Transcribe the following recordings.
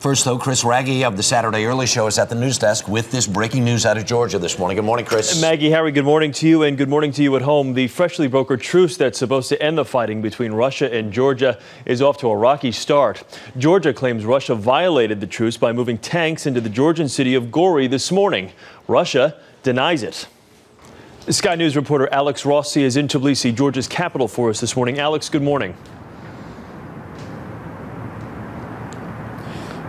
First, though, Chris Raggi of the Saturday Early Show is at the news desk with this breaking news out of Georgia this morning. Good morning, Chris. Maggie, Harry, good morning to you, and good morning to you at home. The freshly brokered truce that's supposed to end the fighting between Russia and Georgia is off to a rocky start. Georgia claims Russia violated the truce by moving tanks into the Georgian city of Gori this morning. Russia denies it. Sky News reporter Alex Rossi is in Tbilisi, Georgia's capital, for us this morning. Alex, good morning.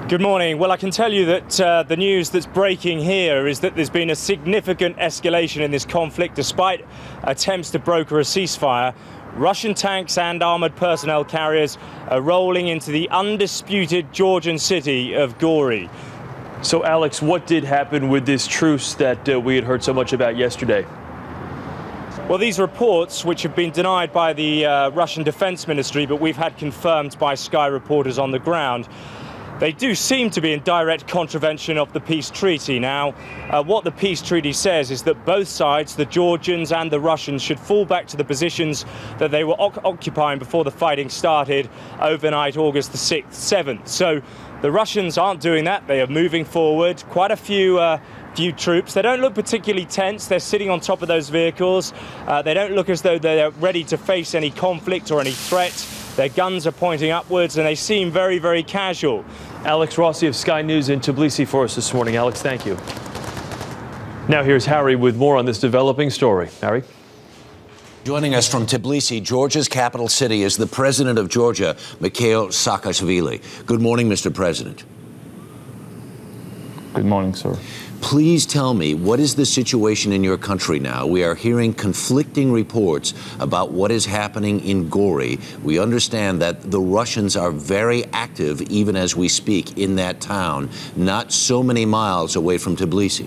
Good morning. Well, I can tell you that the news that's breaking here is that there's been a significant escalation in this conflict despite attempts to broker a ceasefire. Russian tanks and armoured personnel carriers are rolling into the undisputed Georgian city of Gori. So, Alex, what did happen with this truce that we had heard so much about yesterday? Well, these reports, which have been denied by the Russian Defence Ministry, but we've had confirmed by Sky reporters on the ground, they do seem to be in direct contravention of the peace treaty. Now, what the peace treaty says is that both sides, the Georgians and the Russians, should fall back to the positions that they were occupying before the fighting started overnight, August the 6th, 7th. So the Russians aren't doing that. They are moving forward. Quite a few troops. They don't look particularly tense. They're sitting on top of those vehicles. They don't look as though they're ready to face any conflict or any threat. Their guns are pointing upwards and they seem very, very casual. Alex Rossi of Sky News in Tbilisi for us this morning. Alex, thank you. Now here's Harry with more on this developing story. Harry? Joining us from Tbilisi, Georgia's capital city, is the president of Georgia, Mikhail Saakashvili. Good morning, Mr. President. Good morning, sir. Please tell me, what is the situation in your country now? We are hearing conflicting reports about what is happening in Gori. We understand that the Russians are very active, even as we speak, in that town, not so many miles away from Tbilisi.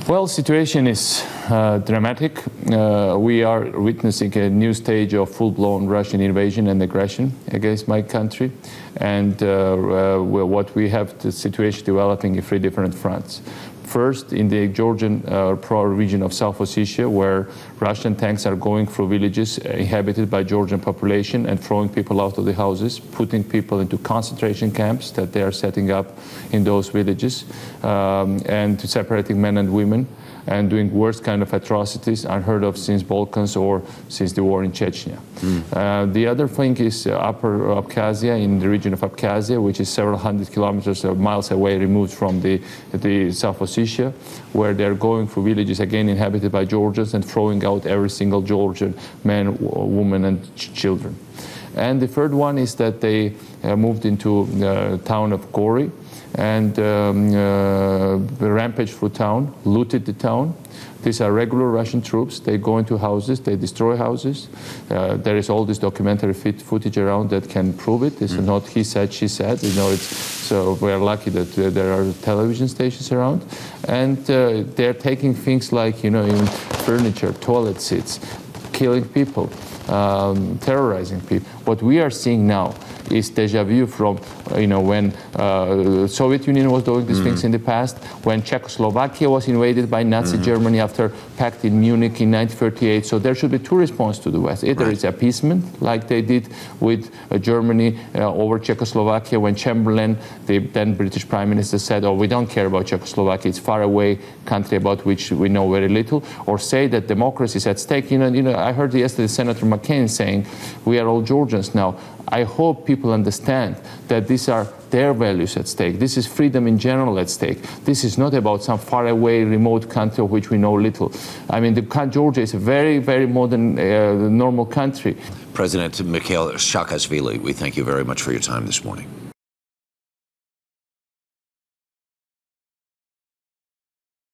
Well, situation is dramatic. We are witnessing a new stage of full-blown Russian invasion and aggression against my country. And what we have, the situation developing in three different fronts. First, in the Georgian region of South Ossetia, where Russian tanks are going through villages inhabited by Georgian population and throwing people out of the houses, putting people into concentration camps that they are setting up in those villages, and separating men and women, and doing worst kind of atrocities unheard of since Balkans or since the war in Chechnya. The other thing is Upper Abkhazia, in the region of Abkhazia, which is several hundred kilometers or miles away removed from the South Ossetia, where they're going through villages again inhabited by Georgians and throwing out every single Georgian man, woman and children. And the third one is that they moved into the town of Gori and rampaged through town, looted the town. These are regular Russian troops. They go into houses, they destroy houses. There is all this documentary footage around that can prove it. It's not he said, she said. You know, so we're lucky that there are television stations around. And they're taking things like, you know, even furniture, toilet seats, killing people, terrorizing people. What we are seeing now is deja vu from, you know, when the Soviet Union was doing these things in the past, when Czechoslovakia was invaded by Nazi Germany after pact in Munich in 1938. So there should be two responses to the West. Either it's appeasement, like they did with Germany over Czechoslovakia, when Chamberlain, the then British Prime Minister, said, oh, we don't care about Czechoslovakia, it's far away country about which we know very little, or say that democracy is at stake. You know, I heard yesterday Senator McCain saying, we are all Georgians now. I hope people understand that these are their values at stake. This is freedom in general at stake. This is not about some faraway, remote country of which we know little. I mean, Georgia is a very, very modern, normal country. President Mikhail Saakashvili, we thank you very much for your time this morning.